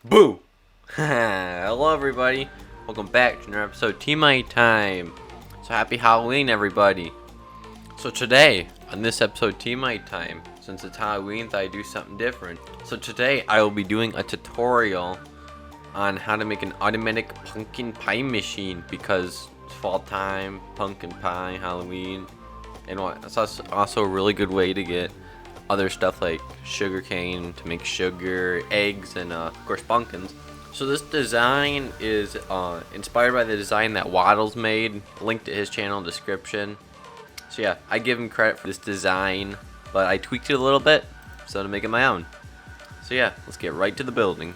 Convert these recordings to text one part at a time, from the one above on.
Boo! Hello everybody, welcome back to another episode of Teammate Time. So happy Halloween everybody. So today, on this episode Teammate Time, since it's Halloween, I do something different. So today I will be doing a tutorial on how to make an automatic pumpkin pie machine, because it's fall time, pumpkin pie, Halloween, and it's also a really good way to get other stuff like sugar cane to make sugar, eggs, and of course pumpkins. So this design is inspired by the design that Wattles made. Link to his channel in the description. So yeah, I give him credit for this design, but I tweaked it a little bit so to make it my own. So yeah, let's get right to the building.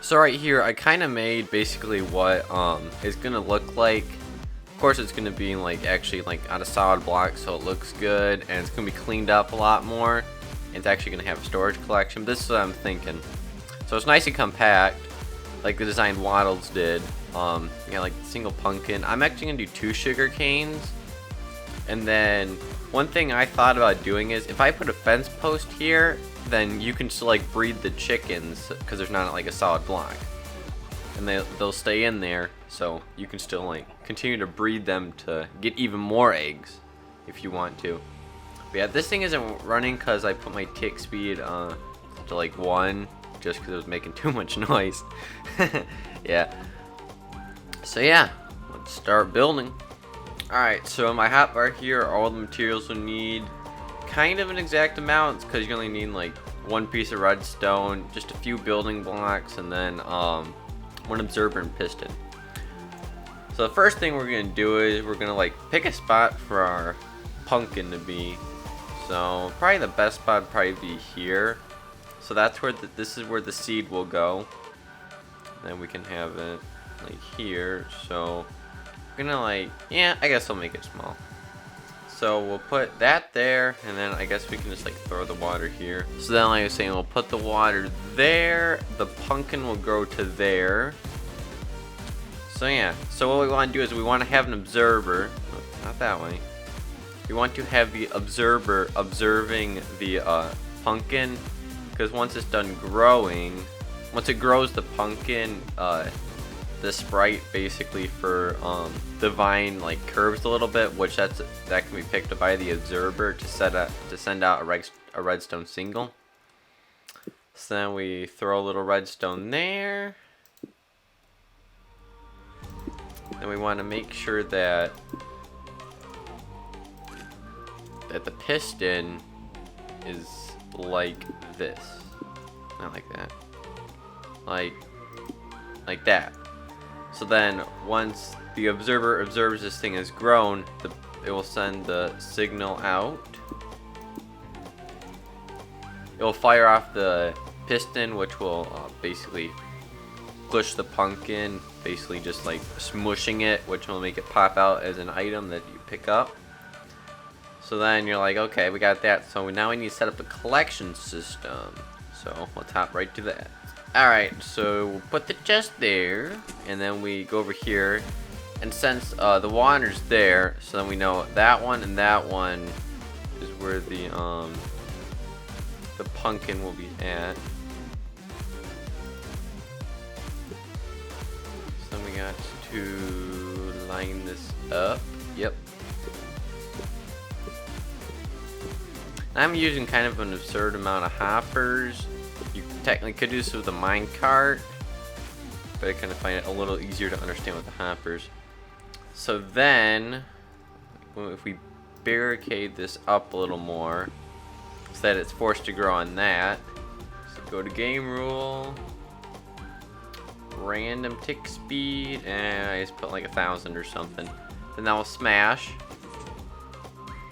So right here, I kind of made basically what it's gonna look like. Of course, it's gonna be actually out of solid block, so it looks good, and it's gonna be cleaned up a lot more. It's actually gonna have a storage collection. But this is what I'm thinking. So it's nice and compact, like the design Wattles did. Yeah, like single pumpkin. I'm actually gonna do 2 sugar canes, and then one thing I thought about doing is if I put a fence post here, then you can still breed the chickens because there's not a solid block, and they'll stay in there, so you can still continue to breed them to get even more eggs if you want to. But yeah, this thing isn't running because I put my tick speed to 1, just because it was making too much noise. Yeah. So yeah, let's start building. Alright, so in my hotbar here are all the materials we need. Kind of an exact amount, because you only need 1 piece of redstone, just a few building blocks, and then 1 observer and piston. So the first thing we're going to do is we're going to pick a spot for our pumpkin to be. So probably the best spot would probably be here. So that's where this is where the seed will go. Then we can have it here. So we're gonna yeah, I guess I'll make it small. So we'll put that there, and then I guess we can just throw the water here. So then, like I was saying, we'll put the water there. The pumpkin will grow to there. So yeah. So what we want to do is we want to have an observer. Not that way. We want to have the observer observing the pumpkin, because once it's done growing, once it grows the pumpkin, the sprite basically for the vine curves a little bit, which that can be picked up by the observer to send out a redstone signal. So then we throw a little redstone there. And we want to make sure that the piston is like this. Not like that. Like that. So then once the observer observes this thing has grown, it will send the signal out. It will fire off the piston, which will basically push the pumpkin, basically just smushing it, which will make it pop out as an item that you pick up. So then you're okay, we got that. So now we need to set up a collection system. So let's hop right to that. Alright, so we'll put the chest there, and then we go over here, and since the water's there, so then we know that one and that one is where the pumpkin will be at. So then we got to line this up. Yep. I'm using kind of an absurd amount of hoppers. You technically could do this with a minecart, but I kind of find it a little easier to understand with the hoppers. So then, if we barricade this up a little more, so that it's forced to grow on that. So go to game rule, random tick speed, and I just put 1,000 or something. Then that will smash.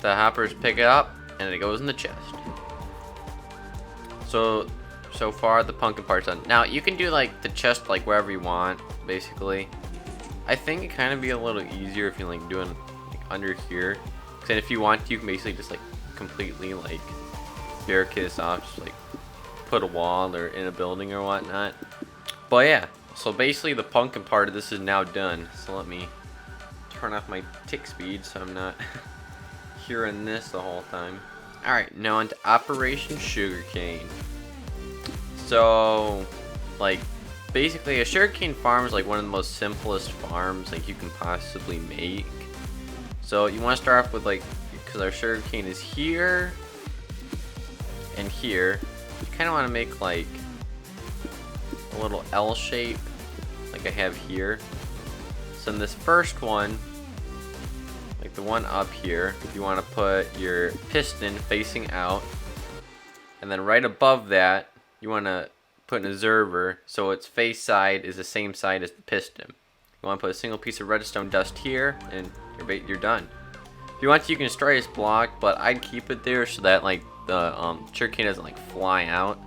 The hoppers pick it up, and it goes in the chest. So far the pumpkin part's done. Now you can do the chest wherever you want, basically. I think it kind of be a little easier if you doing under here, because then if you want to, you can basically just completely barricade this off, just put a wall or in a building or whatnot. But yeah, so basically the pumpkin part of this is now done. So let me turn off my tick speed so I'm not hearing this the whole time. Alright, now onto Operation Sugarcane. So, basically a sugarcane farm is like one of the most simplest farms like you can possibly make. So you want to start off with like, because our sugarcane is here and here, you kind of want to make like a little L shape like I have here. So in this first one, like the one up here, you want to put your piston facing out, and then right above that you want to put an observer so its face side is the same side as the piston. You want to put a single piece of redstone dust here, and you're done. If you want to, you can destroy this block, but I'd keep it there so that like the sugarcane doesn't like fly out.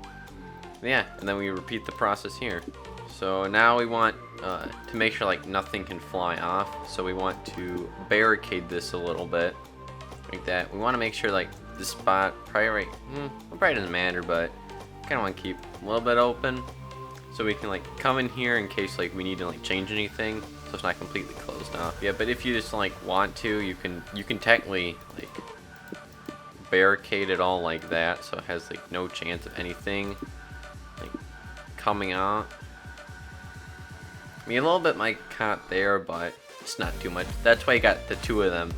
Yeah, and then we repeat the process here. So now we want to make sure like nothing can fly off. So we want to barricade this a little bit, like that. We want to make sure like the spot probably right. It probably doesn't matter, but kind of want to keep a little bit open so we can like come in here in case like we need to like change anything, so it's not completely closed off. Yeah, but if you just like want to, you can technically like barricade it all like that, so it has like no chance of anything like coming out. I mean, a little bit might cut there, but it's not too much. That's why you got the two of them,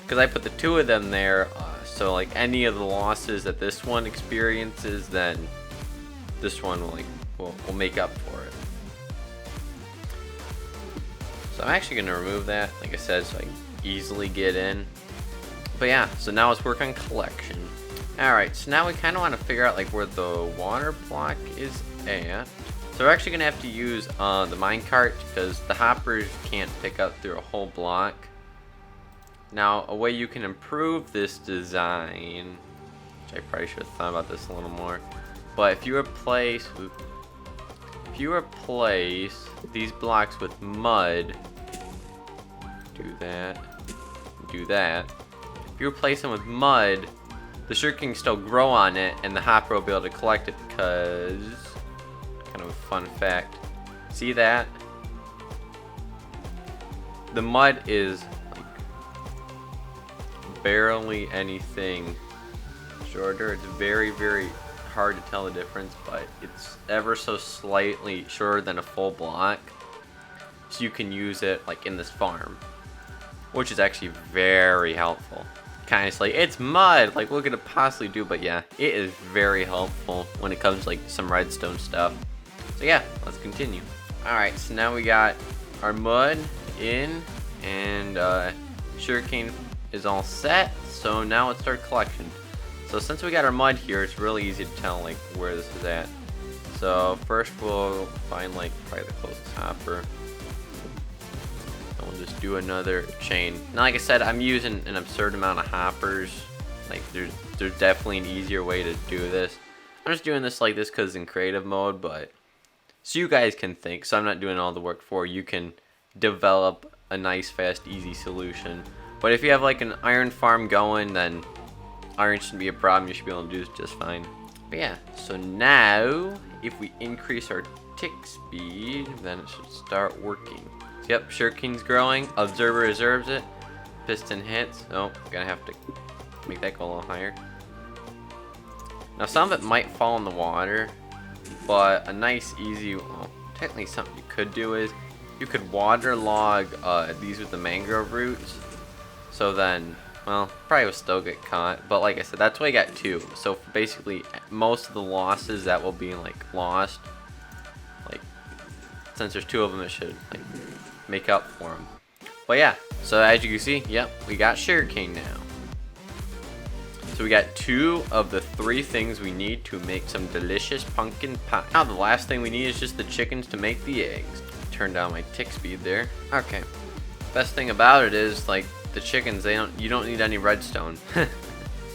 because I put the two of them there, so like any of the losses that this one experiences, then this one will like will make up for it. So I'm actually gonna remove that, like I said, so I can easily get in. But yeah, so now let's work on collection. Alright, so now we kind of want to figure out like where the water block is at. So we're actually gonna have to use the minecart, because the hoppers can't pick up through a whole block. Now, a way you can improve this design, which I probably should have thought about this a little more, but if you replace these blocks with mud, do that. If you replace them with mud, the sugar can still grow on it, and the hopper will be able to collect it, because, kind of a fun fact, see that? The mud is like barely anything shorter. It's very, very hard to tell the difference, but it's ever so slightly shorter than a full block, so you can use it like in this farm, which is actually very helpful. Kind of like, it's mud, like what could it possibly do? But yeah, it is very helpful when it comes to like some redstone stuff. So yeah, let's continue. Alright, so now we got our mud in, and sugarcane is all set. So now let's start collection. So since we got our mud here, it's really easy to tell like where this is at. So first we'll find like probably the closest hopper. And we'll just do another chain. Now like I said, I'm using an absurd amount of hoppers. Like there's definitely an easier way to do this. I'm just doing this like this because in creative mode, but so you guys can think, so I'm not doing all the work for you. You can develop a nice, fast, easy solution. But if you have like an iron farm going, then iron shouldn't be a problem. You should be able to do this just fine. But yeah, so now if we increase our tick speed, then it should start working. So yep, sugarcane's growing. Observer observes it. Piston hits. Oh, gonna have to make that go a little higher. Now some of it might fall in the water, but a nice, easy, well, technically something you could do is you could waterlog these with the mangrove roots. So then, well, probably will still get caught, but like I said, that's why I got two. So basically, most of the losses that will be like lost, like since there's two of them, it should like make up for them. But yeah, so as you can see, yep, we got sugarcane now. So we got two of the three things we need to make some delicious pumpkin pie. Now the last thing we need is just the chickens to make the eggs. Turn down my tick speed there. Okay. Best thing about it is like the chickens, you don't need any redstone.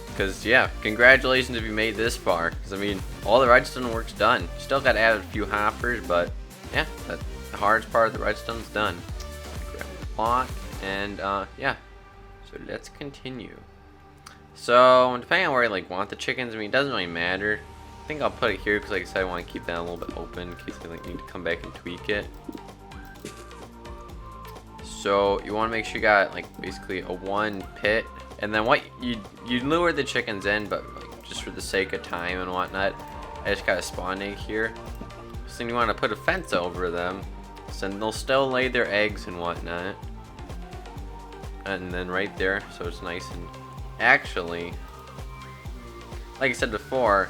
Because yeah, congratulations if you made this far. Because I mean, all the redstone work's done. Still got to add a few hoppers, but yeah, the hardest part of the redstone's done. Grab the block, and yeah. So let's continue. So depending on where I like want the chickens, I mean, it doesn't really matter. I think I'll put it here because like I said, I want to keep that a little bit open in case I like need to come back and tweak it. So you want to make sure you got like basically a one pit, and then what you lure the chickens in, but like, just for the sake of time and whatnot, I just got a spawn egg here. So then you want to put a fence over them, so then they'll still lay their eggs and whatnot. And then right there, so it's nice and actually, like I said before,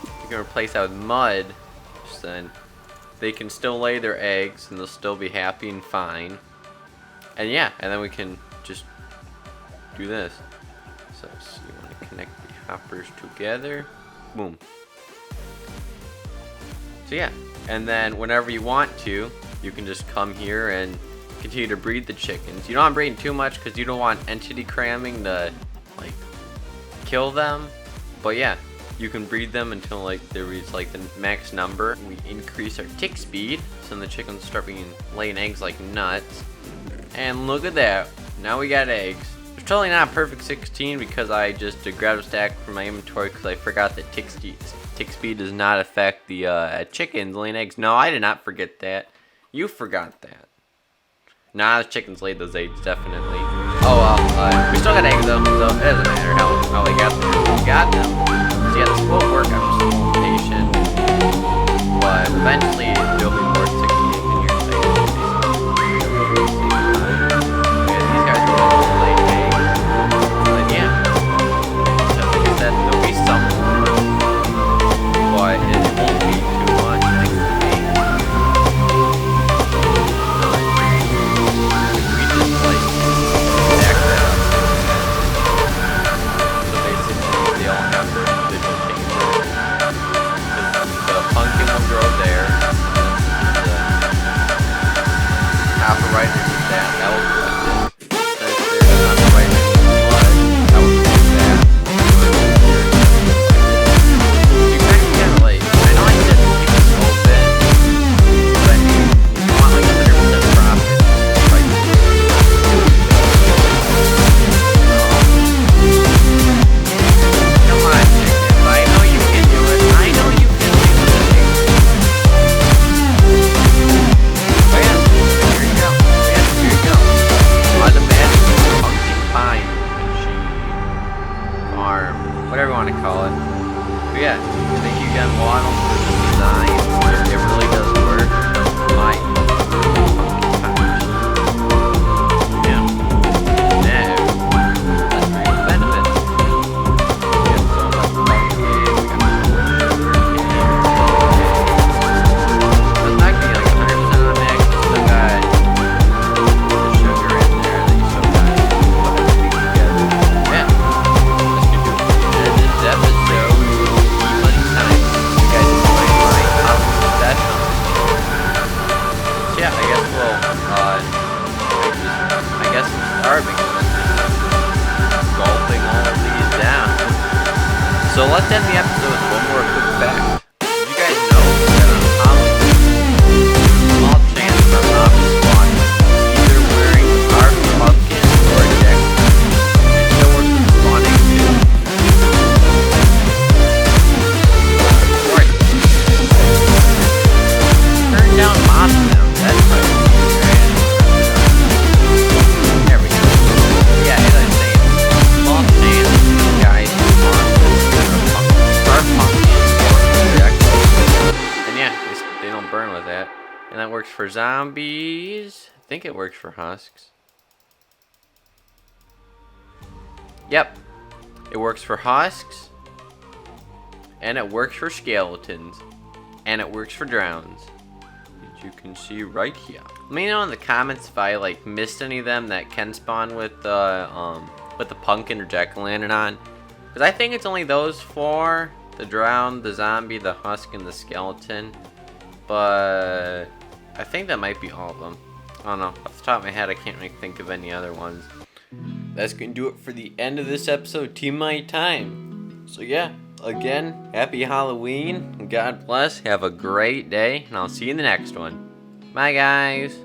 you can replace that with mud, so then they can still lay their eggs and they'll still be happy and fine. And yeah, and then we can just do this. So you want to connect the hoppers together. Boom. So yeah, and then whenever you want to, you can just come here and continue to breed the chickens. You don't want breeding too much because you don't want entity cramming to like kill them. But yeah, you can breed them until like they reach like the max number. We increase our tick speed, so then the chickens start laying eggs like nuts. And look at that, now we got eggs. It's totally not a perfect 16 because I just grabbed a stack from my inventory because I forgot that tick speed does not affect the chickens laying eggs. No, I did not forget that. You forgot that. Nah, the chickens laid those eggs, definitely. Oh well, we still got eggs though, so it doesn't matter how we got them. We got them. So yeah, this will work, I'm just a little patient. But eventually, there'll be more 68 in here. Yeah, these guys are all laying eggs. But yeah. So like I said, there'll be some more. But it won't be too much, thanks to me. Whatever you want to call it. But yeah, thank you again, Waddle, for the design. It really does work. My yeah. Now, let's read the benefits. We have so much pumpkin, we got sugar cane. That's not gonna be like 100% on the max. You still got the sugar in there that you still got to put everything together. Yeah. This episode, money time. You guys enjoyed my top session. So yeah, I guess we'll, I guess I'm starving. Just gulping all of these down. So let's end the episode with one more quick fact. Did you guys know that on Halloween, small chance for a zombie spawn, either wearing our pumpkin or a jacket, and still works with spawning too. Turn down mobs now. That's right. There we go. Yeah, as I was saying, small chance, guys, our pumpkin or project. And yeah, they don't burn with that. And that works for zombies. I think it works for husks. Yep. It works for husks. And it works for skeletons. And it works for drowns. You can see right here. Let me know in the comments if I like missed any of them that can spawn with the pumpkin or jack-o'-lantern on. Because I think it's only those four: the drown, the zombie, the husk, and the skeleton. But I think that might be all of them. I don't know. Off the top of my head, I can't really think of any other ones. That's gonna do it for the end of this episode. Team My Time. So yeah. Again, happy Halloween, God bless, have a great day, and I'll see you in the next one. Bye, guys.